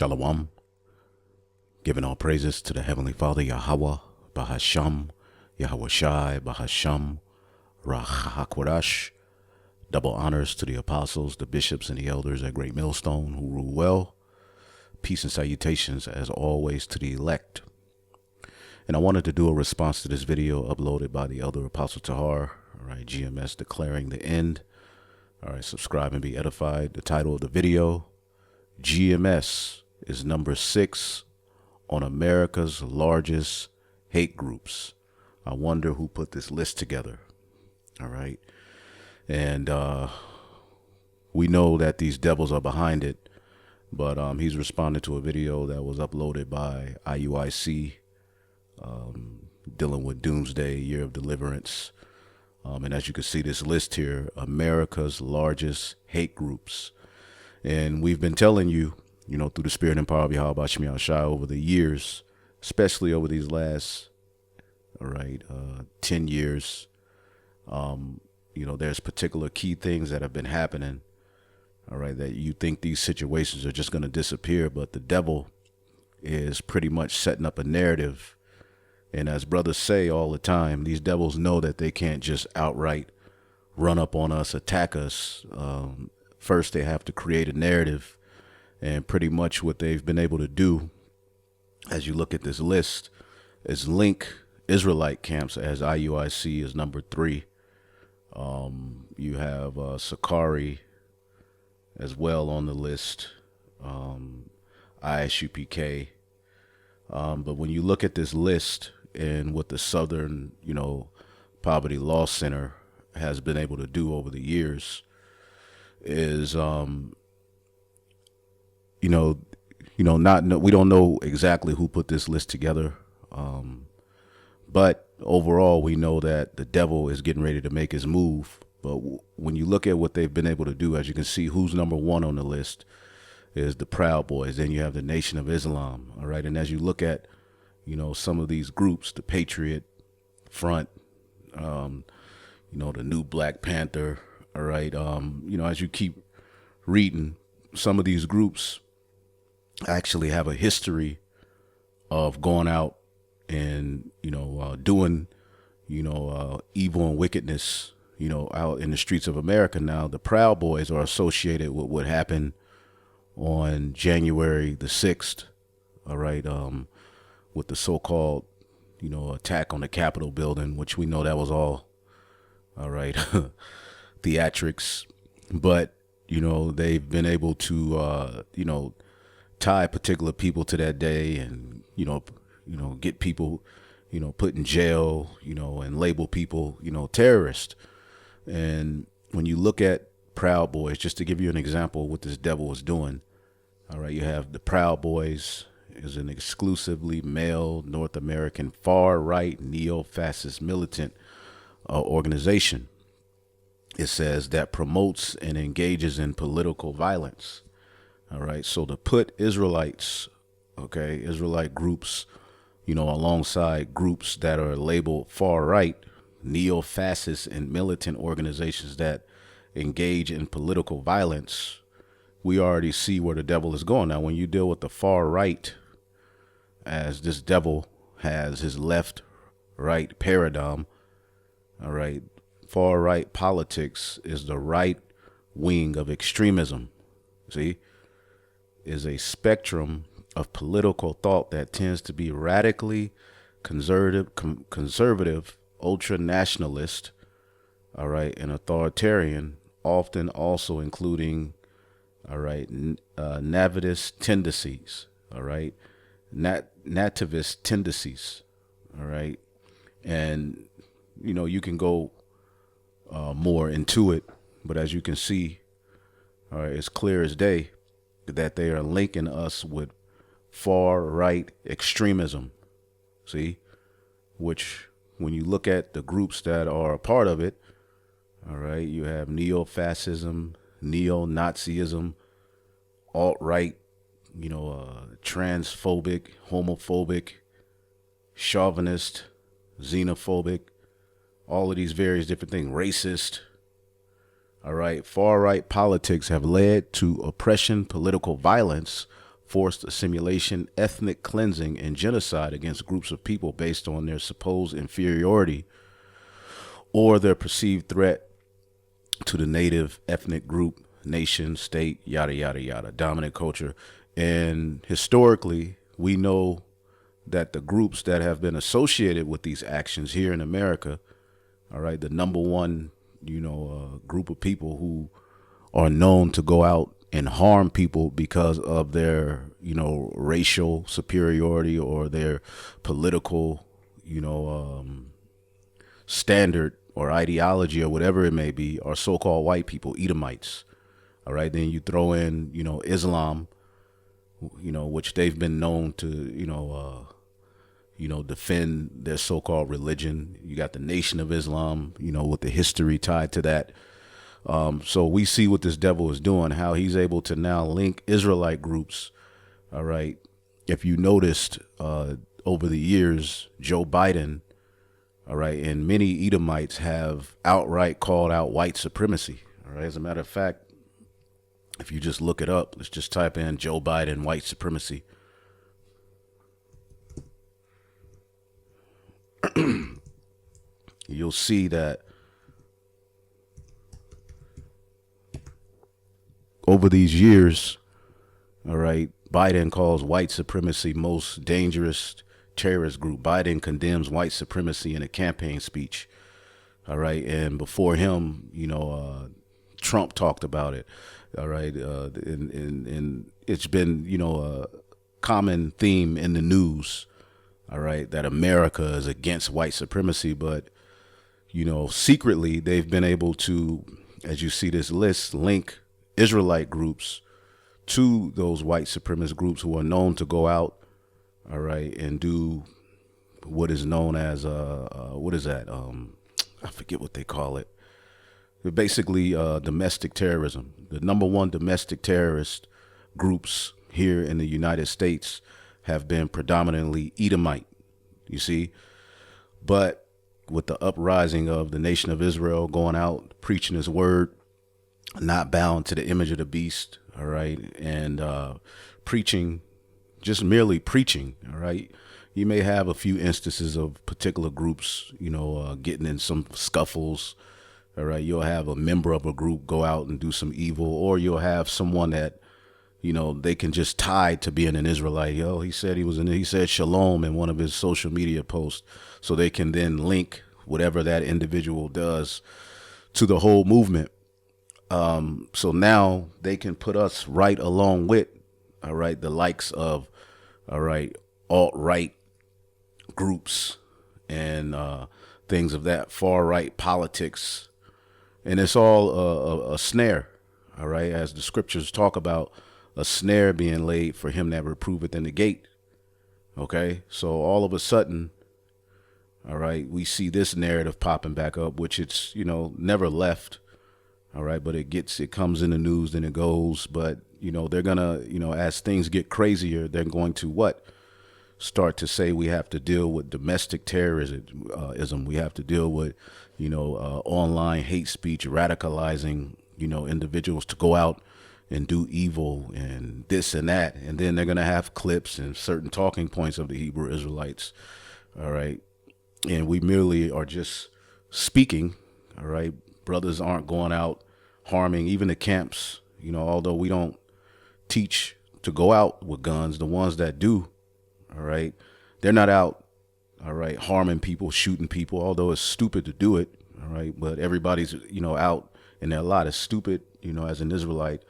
Shalom, giving all praises to the Heavenly Father, Yahweh, Bahasham, Yahweh Shai, Bahasham, Rahakwadash. Double honors to the apostles, the bishops, and the elders at Great Millstone who rule well. Peace and salutations, as always, to the elect. And I wanted to do a response to this video uploaded by the Elder Apostle Tahar, all right, GMS, declaring the end. All right, subscribe and be edified. The title of the video, GMS is number 6 on America's largest hate groups. I wonder who put this list together. All right. And we know that these devils are behind it, but he's responded to a video that was uploaded by IUIC dealing with Doomsday, Year of Deliverance. And as you can see, this list here, America's largest hate groups. And we've been telling you, through the spirit and power of Yahweh Shemi Shai over the years, especially over these last, 10 years, there's particular key things that have been happening, that you think these situations are just going to disappear, but the devil is pretty much setting up a narrative. And as brothers say all the time, these devils know that they can't just outright run up on us, attack us. First, they have to create a narrative, and pretty much what they've been able to do, as you look at this list, is link Israelite camps, as IUIC is number 3. You have Sakari as well on the list, ISUPK. But when you look at this list and what the Southern, Poverty Law Center has been able to do over the years, is we don't know exactly who put this list together, but overall we know that the devil is getting ready to make his move. But when you look at what they've been able to do, as you can see, who's number 1 on the list is the Proud Boys. Then you have the Nation of Islam. All right, and as you look at some of these groups, the Patriot Front, the New Black Panther. All right. As you keep reading, some of these groups actually have a history of going out and, doing, evil and wickedness, out in the streets of America. Now, the Proud Boys are associated with what happened on January the 6th. All right. With the so-called, attack on the Capitol building, which we know that was all right. Theatrics, but they've been able to tie particular people to that day, and get people put in jail, and label people terrorist. And when you look at Proud Boys, just to give you an example of what this devil was doing, all right, you have the Proud Boys is an exclusively male North American far-right neo-fascist militant organization. It says that promotes and engages in political violence. All right. So to put Israelites, Israelite groups, alongside groups that are labeled far right, neo-fascist and militant organizations that engage in political violence, we already see where the devil is going. Now, when you deal with the far right, as this devil has his left-right paradigm, all right, far right politics is the right wing of extremism. See, is a spectrum of political thought that tends to be radically conservative, ultra nationalist, all right, and authoritarian, often also including, nativist tendencies, all right, nativist tendencies, all right, and you can go more into it, but as you can see, all right, it's clear as day that they are linking us with far right extremism. See, which when you look at the groups that are a part of it, all right, you have neo-fascism, neo-Nazism, alt-right, transphobic, homophobic, chauvinist, xenophobic, all of these various different things, racist. All right, far right politics have led to oppression, political violence, forced assimilation, ethnic cleansing, and genocide against groups of people based on their supposed inferiority or their perceived threat to the native ethnic group, nation, state, yada, yada, yada, dominant culture. And historically, we know that the groups that have been associated with these actions here in America, all right, the number one, group of people who are known to go out and harm people because of their, racial superiority or their political, standard or ideology or whatever it may be, are so-called white people, Edomites. All right. Then you throw in, Islam, which they've been known to, defend their so-called religion. You got the Nation of Islam, with the history tied to that. So we see what this devil is doing, how he's able to now link Israelite groups. All right. If you noticed, over the years, Joe Biden, all right, and many Edomites have outright called out white supremacy. All right. As a matter of fact, if you just look it up, let's just type in Joe Biden, white supremacy. You'll see that over these years, all right, Biden calls white supremacy most dangerous terrorist group. Biden condemns white supremacy in a campaign speech. All right. And before him, Trump talked about it. All right. And it's been, a common theme in the news. All right. That America is against white supremacy. But, secretly, they've been able to, as you see this list, link Israelite groups to those white supremacist groups who are known to go out, all right, and do what is known as what is that? I forget what they call it. They're basically domestic terrorism. The number one domestic terrorist groups here in the United States have been predominantly Edomite. You see, but with the uprising of the Nation of Israel going out preaching His word, not bound to the image of the beast, all right, and preaching, just merely preaching, all right. You may have a few instances of particular groups, getting in some scuffles, all right. You'll have a member of a group go out and do some evil, or you'll have someone that, they can just tie to being an Israelite. He said he said shalom in one of his social media posts, so they can then link whatever that individual does to the whole movement. So now they can put us right along with, all right, the likes of, all right, alt-right groups and things of that far-right politics. And it's all a snare, all right, as the scriptures talk about, a snare being laid for him that reproveth in the gate. Okay, so all of a sudden, all right, we see this narrative popping back up, which it's, never left. All right, but it comes in the news, then it goes. But, they're going to, as things get crazier, they're going to start to say we have to deal with domestic terrorism. We have to deal with, online hate speech, radicalizing, individuals to go out and do evil and this and that. And then they're going to have clips and certain talking points of the Hebrew Israelites. All right. And we merely are just speaking. All right. Brothers aren't going out harming even the camps, although we don't teach to go out with guns. The ones that do, all right, they're not out, all right, harming people, shooting people, although it's stupid to do it, all right, but everybody's, out, and a lot is stupid, as an Israelite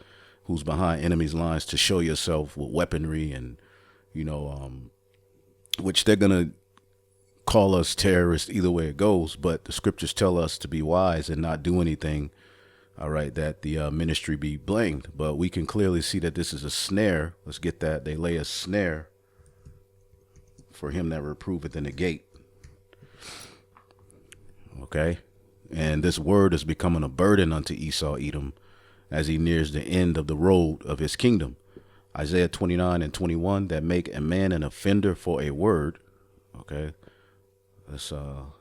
who's behind enemy's lines to show yourself with weaponry and, which they're going to call us terrorists either way it goes, but the scriptures tell us to be wise and not do anything, all right, that the ministry be blamed. But we can clearly see that this is a snare. Let's get that. They lay a snare for him that reproveth in the gate. Okay. And this word is becoming a burden unto Esau, Edom, as he nears the end of the road of his kingdom. Isaiah 29:21, that make a man an offender for a word. Okay. Let's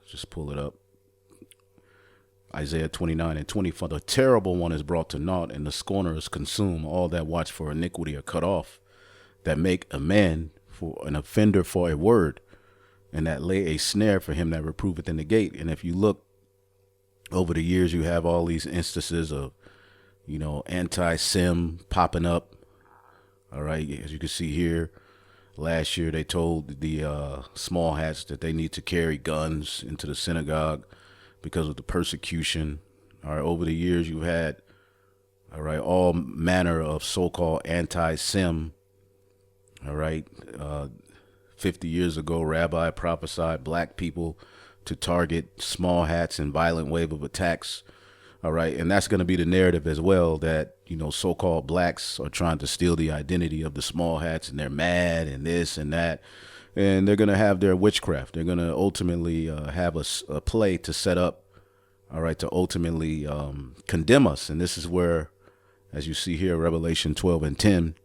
just pull it up. Isaiah 29:20, for the terrible one is brought to naught, and the scorner is consumed. All that watch for iniquity are cut off. that make a man for an offender for a word, and that lay a snare for him that reproveth in the gate. And if you look over the years, you have all these instances of, anti-sim popping up. All right, as you can see here, last year they told the small hats that they need to carry guns into the synagogue because of the persecution. All right, over the years you had, all right, all manner of so-called anti-sim. All right, 50 years ago, Rabbi prophesied black people to target small hats and violent wave of attacks. All right, and that's going to be the narrative as well, that, so-called blacks are trying to steal the identity of the small hats, and they're mad and this and that. And they're going to have their witchcraft. They're going to ultimately have a play to set up, all right, to ultimately condemn us. And this is where, as you see here, Revelation 12:10,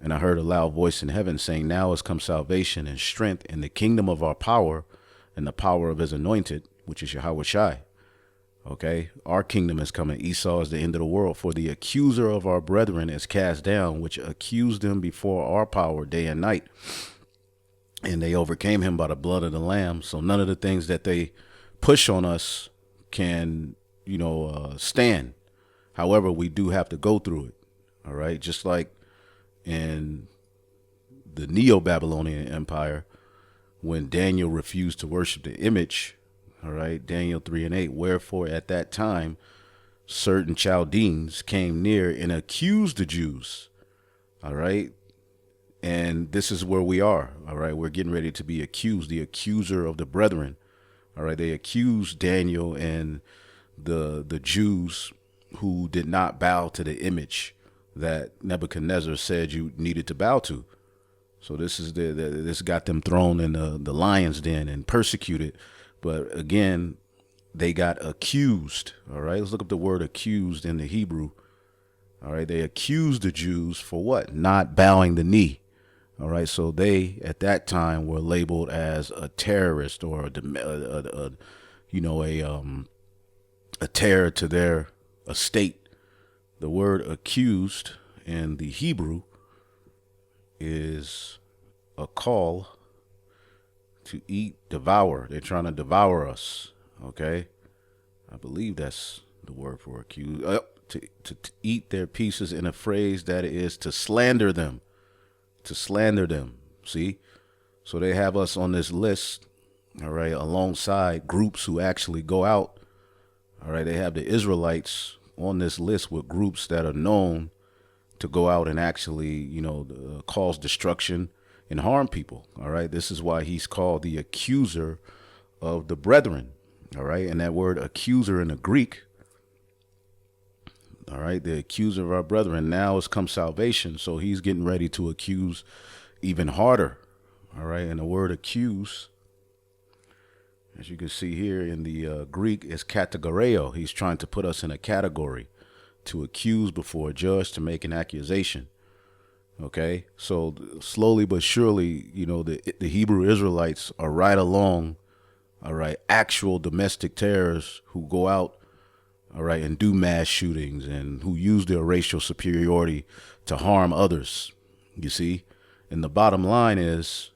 and I heard a loud voice in heaven saying, now has come salvation and strength in the kingdom of our power and the power of his anointed, which is Yahweh Shai. Okay, our kingdom is coming. Esau is the end of the world. For the accuser of our brethren is cast down, which accused them before our power day and night. And they overcame him by the blood of the Lamb. So none of the things that they push on us can, stand. However, we do have to go through it. All right, just like in the Neo-Babylonian Empire, when Daniel refused to worship the image. All right, Daniel 3:8. Wherefore at that time certain Chaldeans came near and accused the Jews. All right, and this is where we are. All right, we're getting ready to be accused, the accuser of the brethren. All right, they accused Daniel and the Jews who did not bow to the image that Nebuchadnezzar said you needed to bow to. So this is this got them thrown in the lion's den and persecuted. But again, they got accused. All right, let's look up the word accused in the Hebrew. All right, they accused the Jews for what? Not bowing the knee. All right, so they at that time were labeled as a terrorist or a terror to their estate. The word accused in the Hebrew is a call to eat, devour. They're trying to devour us. Okay, I believe that's the word for accuse. To eat their pieces, in a phrase that is to slander them. To slander them. See, so they have us on this list. All right, alongside groups who actually go out. All right, they have the Israelites on this list with groups that are known to go out and actually, cause destruction and harm people. All right. This is why he's called the accuser of the brethren. All right. And that word accuser in the Greek. All right. The accuser of our brethren. Now has come salvation. So he's getting ready to accuse even harder. All right. And the word accuse, as you can see here in the Greek, is kategoreo. He's trying to put us in a category, to accuse before a judge, to make an accusation. Okay, so slowly but surely, the Hebrew Israelites are right along, all right, actual domestic terrorists who go out, all right, and do mass shootings and who use their racial superiority to harm others, you see. And the bottom line is,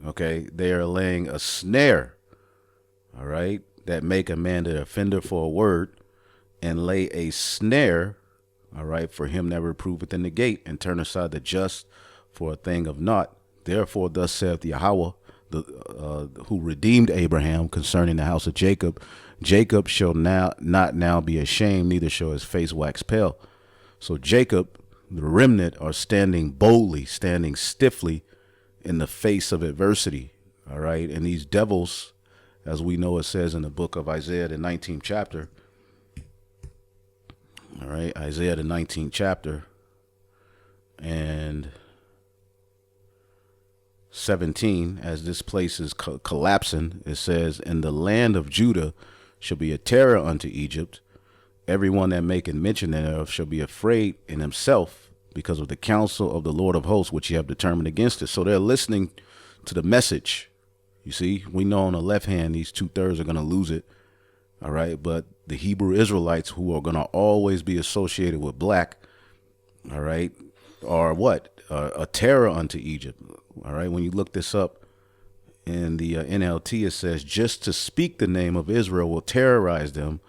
okay, they are laying a snare, all right, that make a man the offender for a word, and lay a snare, all right, for him that reproveth in the gate, and turn aside the just for a thing of naught. Therefore, thus saith Yahweh, who redeemed Abraham concerning the house of Jacob. Jacob shall not now be ashamed, neither shall his face wax pale. So Jacob, the remnant, are standing boldly, standing stiffly in the face of adversity. All right, and these devils, as we know, it says in the book of Isaiah, the 19th chapter. All right, Isaiah, the 19th chapter, and 17, as this place is collapsing, it says, "In the land of Judah shall be a terror unto Egypt. Everyone that maketh mention thereof shall be afraid in himself because of the counsel of the Lord of hosts, which ye have determined against it." So they're listening to the message. You see, we know on the left hand, these 2/3 are going to lose it. All right. But the Hebrew Israelites, who are going to always be associated with black, all right, are what? a terror unto Egypt. All right. When you look this up in the NLT, it says, just to speak the name of Israel will terrorize them,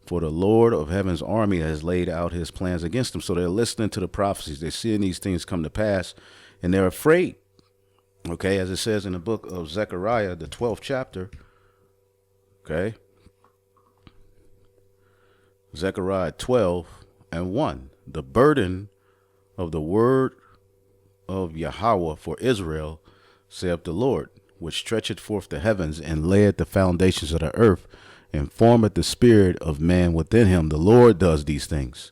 for the Lord of heaven's army has laid out his plans against them. So they're listening to the prophecies. They're seeing these things come to pass, and they're afraid. Okay, as it says in the book of Zechariah, the 12th chapter. Okay. Zechariah 12:1. The burden of the word of Yahweh for Israel, saith the Lord, which stretcheth forth the heavens and layeth the foundations of the earth, and formeth the spirit of man within him. The Lord does these things.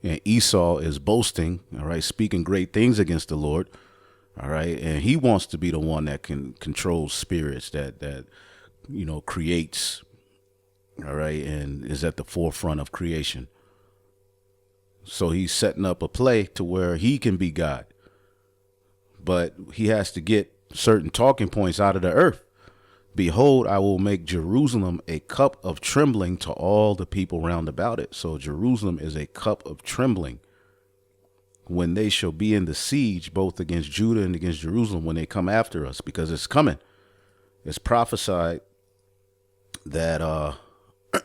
And Esau is boasting, all right, speaking great things against the Lord, all right, and he wants to be the one that can control spirits, that creates, all right, and is at the forefront of creation. So he's setting up a play to where he can be God, but he has to get certain talking points out of the earth. Behold, I will make Jerusalem a cup of trembling to all the people round about it. So Jerusalem is a cup of trembling when they shall be in the siege, both against Judah and against Jerusalem, when they come after us, because it's coming. It's prophesied that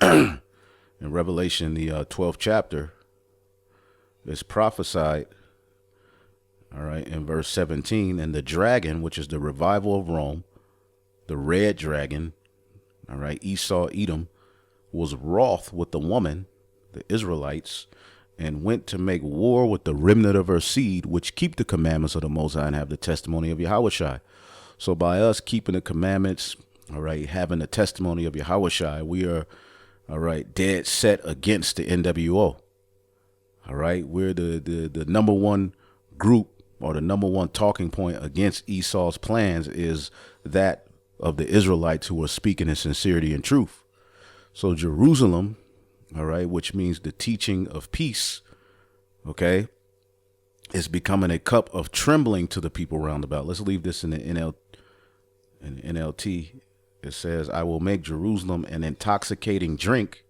in Revelation, the 12th chapter, it's prophesied, all right, in verse 17, and the dragon, which is the revival of Rome, the red dragon, all right, Esau, Edom, was wroth with the woman, the Israelites, and went to make war with the remnant of her seed, which keep the commandments of the Most High and have the testimony of Yahushua. So by us keeping the commandments, all right, having the testimony of Yahushua, we are, all right, dead set against the NWO. All right, we're the number one group, or the number one talking point against Esau's plans is that of the Israelites who are speaking in sincerity and truth. So Jerusalem, all right, which means the teaching of peace, okay, is becoming a cup of trembling to the people round about. Let's leave this in the NLT. It says, I will make Jerusalem an intoxicating drink,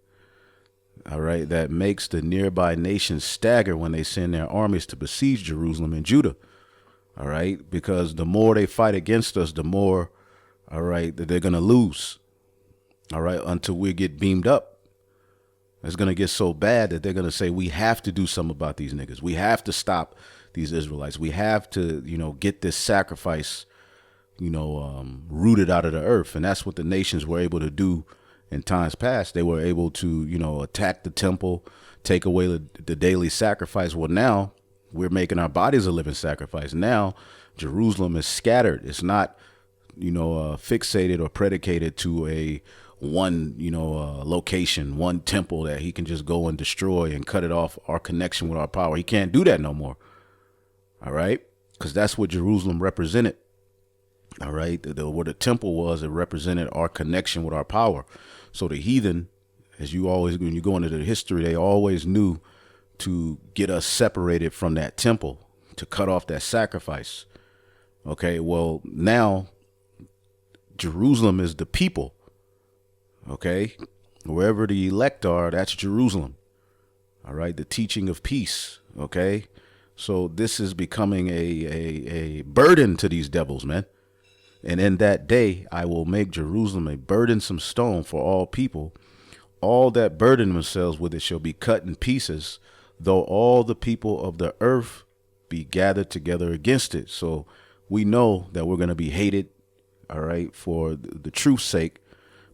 all right, that makes the nearby nations stagger when they send their armies to besiege Jerusalem and Judah, all right, because the more they fight against us, the more, all right, that they're going to lose, all right, until we get beamed up. It's going to get so bad that they're going to say, we have to do something about these niggas. We have to stop these Israelites. We have to, get this sacrifice, rooted out of the earth. And that's what the nations were able to do in times past. They were able to, attack the temple, take away the daily sacrifice. Well, now we're making our bodies a living sacrifice. Now Jerusalem is scattered. It's not, fixated or predicated to a one, location, one temple that he can just go and destroy and cut it off our connection with our power. He can't do that no more. All right. Because that's what Jerusalem represented. All right. What the temple was, it represented our connection with our power. So the heathen, as you always, when you go into the history, they always knew to get us separated from that temple, to cut off that sacrifice. Okay. Well, now Jerusalem is the people. Okay. Wherever the elect are, that's Jerusalem. All right. The teaching of peace. Okay. So this is becoming a burden to these devils, man. And in that day, I will make Jerusalem a burdensome stone for all people. All that burden themselves with it shall be cut in pieces, though all the people of the earth be gathered together against it. So we know that we're going to be hated, all right, for the truth's sake,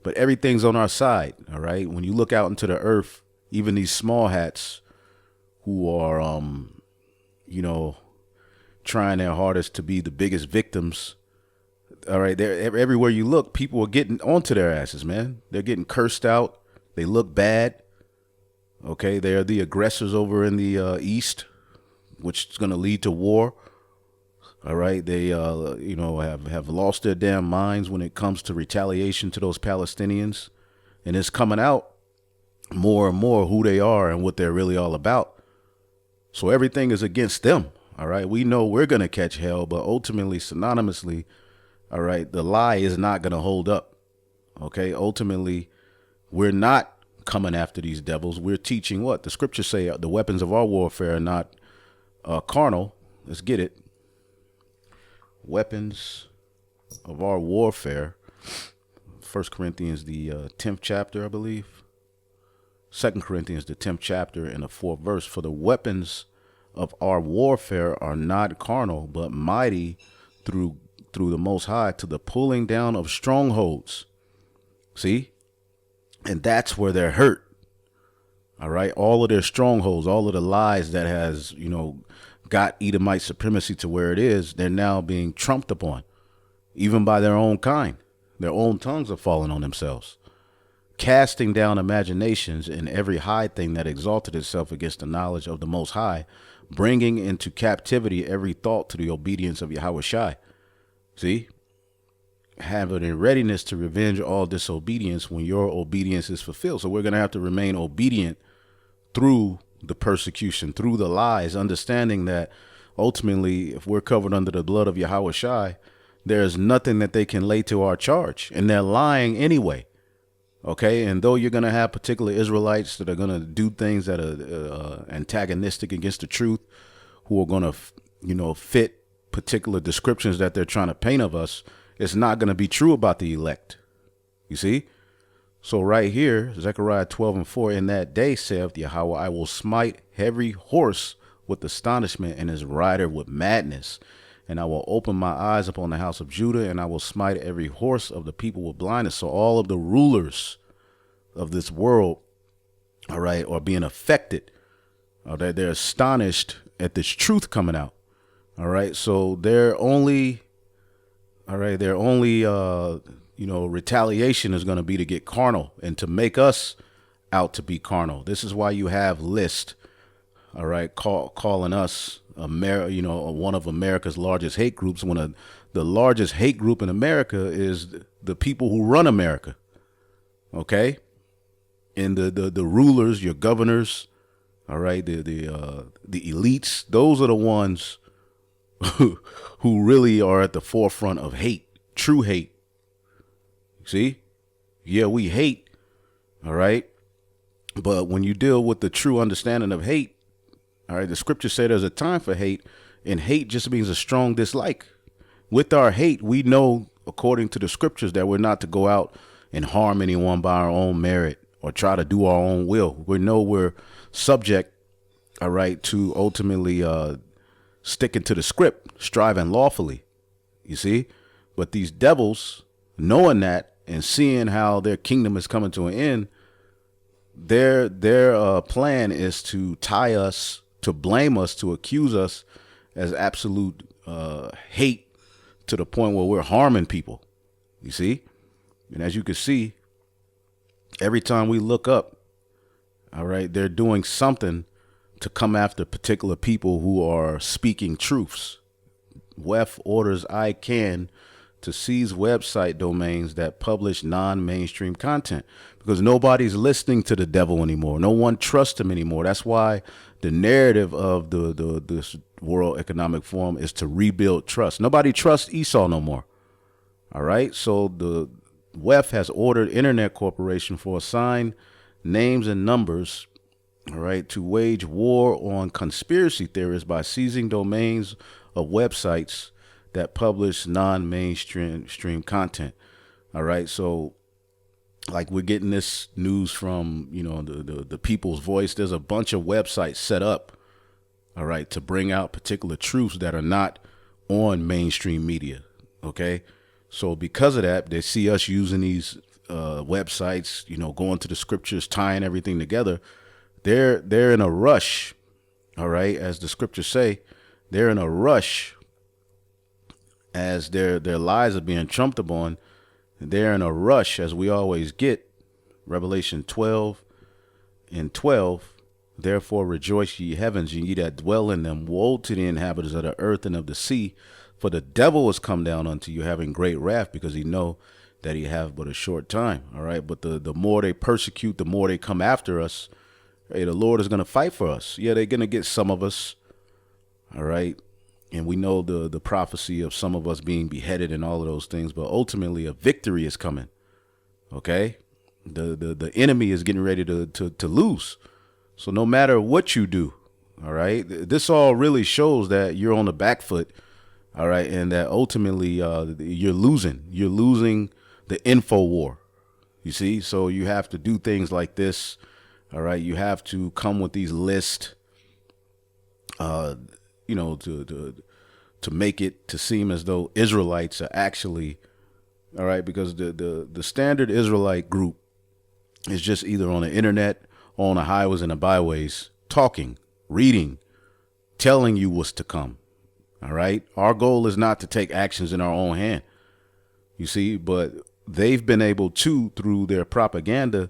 but everything's on our side. All right. When you look out into the earth, even these small hats who are, trying their hardest to be the biggest victims. All right. They're everywhere you look, people are getting onto their asses, man. They're getting cursed out. They look bad. Okay. They're the aggressors over in the East, which is going to lead to war. All right. They, have lost their damn minds when it comes to retaliation to those Palestinians. And it's coming out more and more who they are and what they're really all about. So everything is against them. All right. We know we're going to catch hell, but ultimately, synonymously, all right, the lie is not going to hold up. Okay. Ultimately, we're not coming after these devils. We're teaching what the scriptures say. The weapons of our warfare are not carnal. let's get it. Weapons of our warfare. 1 Corinthians, the 10th chapter, I believe. 2 Corinthians, the 10th chapter, and the 4th verse. For the weapons of our warfare are not carnal, but mighty through the Most High to the pulling down of strongholds. See? And that's where they're hurt. All right. All of their strongholds, all of the lies that has, got Edomite supremacy to where it is, they're now being trumped upon, even by their own kind. Their own tongues are falling on themselves, casting down imaginations and every high thing that exalted itself against the knowledge of the Most High, bringing into captivity every thought to the obedience of Yahweh Shai. See? Having a readiness to revenge all disobedience when your obedience is fulfilled. So we're going to have to remain obedient through the persecution, through the lies, understanding that ultimately, if we're covered under the blood of Yahweh Shai, there's nothing that they can lay to our charge, and they're lying anyway. Okay. And though you're going to have particular Israelites that are going to do things that are antagonistic against the truth, who are going to, fit particular descriptions that they're trying to paint of us, it's not going to be true about the elect. You see? So right here, Zechariah 12:4, in that day, saith Yahweh, I will smite every horse with astonishment and his rider with madness. And I will open my eyes upon the house of Judah, and I will smite every horse of the people with blindness. So all of the rulers of this world, all right, are being affected. They're astonished at this truth coming out. All right. So they're only, retaliation is going to be to get carnal and to make us out to be carnal. This is why you have List, all right, calling us one of America's largest hate groups, when the largest hate group in America is the people who run America. Okay. And the rulers, your governors, all right, the elites, those are the ones who really are at the forefront of hate, true hate. See? Yeah, we hate. All right. But when you deal with the true understanding of hate, all right, the scriptures say there's a time for hate, and hate just means a strong dislike. With our hate, we know, according to the scriptures, that we're not to go out and harm anyone by our own merit or try to do our own will. We know we're subject, all right, to ultimately sticking to the script, striving lawfully, you see. But these devils, knowing that and seeing how their kingdom is coming to an end, their plan is to tie us, to blame us, to accuse us as absolute hate, to the point where we're harming people, you see. And as you can see, every time we look up, all right, they're doing something to come after particular people who are speaking truths. WEF orders ICANN to seize website domains that publish non-mainstream content, because nobody's listening to the devil anymore. No one trusts him anymore. That's why the narrative of this World Economic Forum is to rebuild trust. Nobody trusts Esau no more. All right. So the WEF has ordered Internet Corporation for assigned names and numbers, all right, to wage war on conspiracy theorists by seizing domains of websites that publish non-mainstream content. All right. So like we're getting this news from, the People's Voice. There's a bunch of websites set up, all right, to bring out particular truths that are not on mainstream media. Okay. So because of that, they see us using these websites, going to the scriptures, tying everything together. They're in a rush. All right. As the scriptures say, they're in a rush as their lies are being trumped upon. They're in a rush, as we always get. Revelation 12:12. Therefore rejoice, ye heavens, and ye that dwell in them. Woe to the inhabitants of the earth and of the sea, for the devil is come down unto you, having great wrath, because he know that he have but a short time. All right. But the more they persecute, the more they come after us. Hey, the Lord is going to fight for us. Yeah, they're going to get some of us. All right. And we know the prophecy of some of us being beheaded and all of those things, but ultimately a victory is coming. Okay. The enemy is getting ready to lose. So no matter what you do, All right. This all really shows that you're on the back foot. All right. And that ultimately you're losing. You're losing the info war. You see? So you have to do things like this. All right. You have to come with these lists, you know, to make it to seem as though Israelites are actually, all right, because the standard Israelite group is just either on the internet or on the highways and the byways talking, reading, telling you what's to come. All right. Our goal is not to take actions in our own hand, you see, but they've been able to, through their propaganda,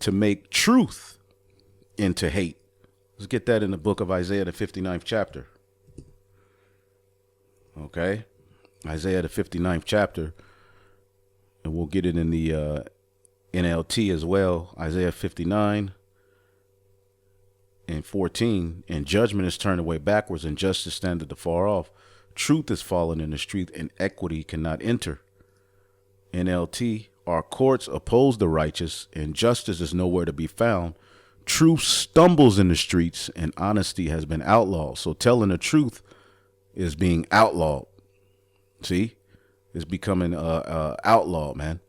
to make truth into hate. Let's get that in the book of Isaiah, the 59th chapter. Okay. Isaiah, the 59th chapter. And we'll get it in the NLT as well. Isaiah 59 and 14. And judgment is turned away backwards, and justice standeth afar off. Truth is fallen in the street, and equity cannot enter. NLT. Our courts oppose the righteous, and justice is nowhere to be found. Truth stumbles in the streets, and honesty has been outlawed. So telling the truth is being outlawed. See? It's becoming outlawed, man.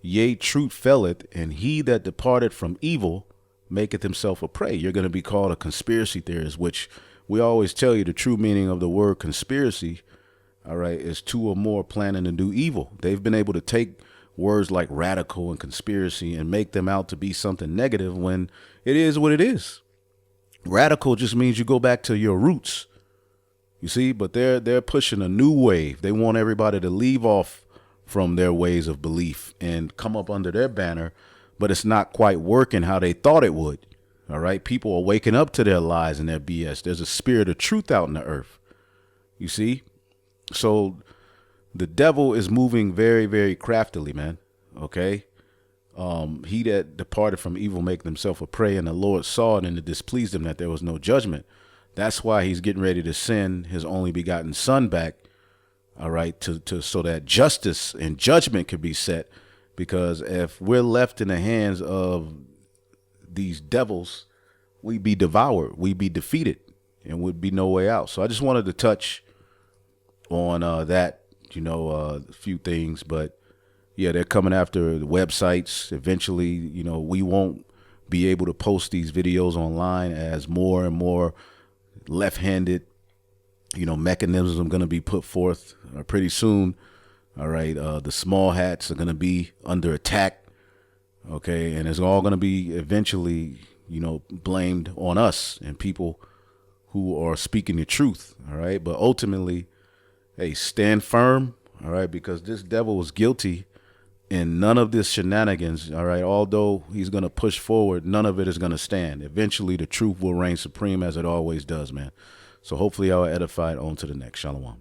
Yea, truth felleth, and he that departed from evil maketh himself a prey. You're going to be called a conspiracy theorist, which we always tell you the true meaning of the word conspiracy, all right, is two or more planning to do evil. They've been able to take words like radical and conspiracy and make them out to be something negative when it is what it is. Radical just means you go back to your roots. You see, but they're pushing a new wave. They want everybody to leave off from their ways of belief and come up under their banner, but it's not quite working how they thought it would. All right. People are waking up to their lies and their BS. There's a spirit of truth out in the earth. You see? So the devil is moving very, very craftily, man. Okay. He that departed from evil make himself a prey, and the Lord saw it, and it displeased him that there was no judgment. That's why he's getting ready to send his only begotten son back. All right. To so that justice and judgment could be set, because if we're left in the hands of these devils, we'd be devoured, we'd be defeated, and would be no way out. So I just wanted to touch on that, a few things, but yeah, they're coming after the websites. Eventually, we won't be able to post these videos online as more and more left-handed, mechanisms are going to be put forth pretty soon. All right. The small hats are going to be under attack. Okay. And it's all going to be eventually, blamed on us and people who are speaking the truth. All right. But ultimately, hey, stand firm. All right. Because this devil was guilty in none of this shenanigans. All right. Although he's going to push forward, none of it is going to stand. Eventually, the truth will reign supreme, as it always does, man. So hopefully I'll edify it on to the next. Shalom.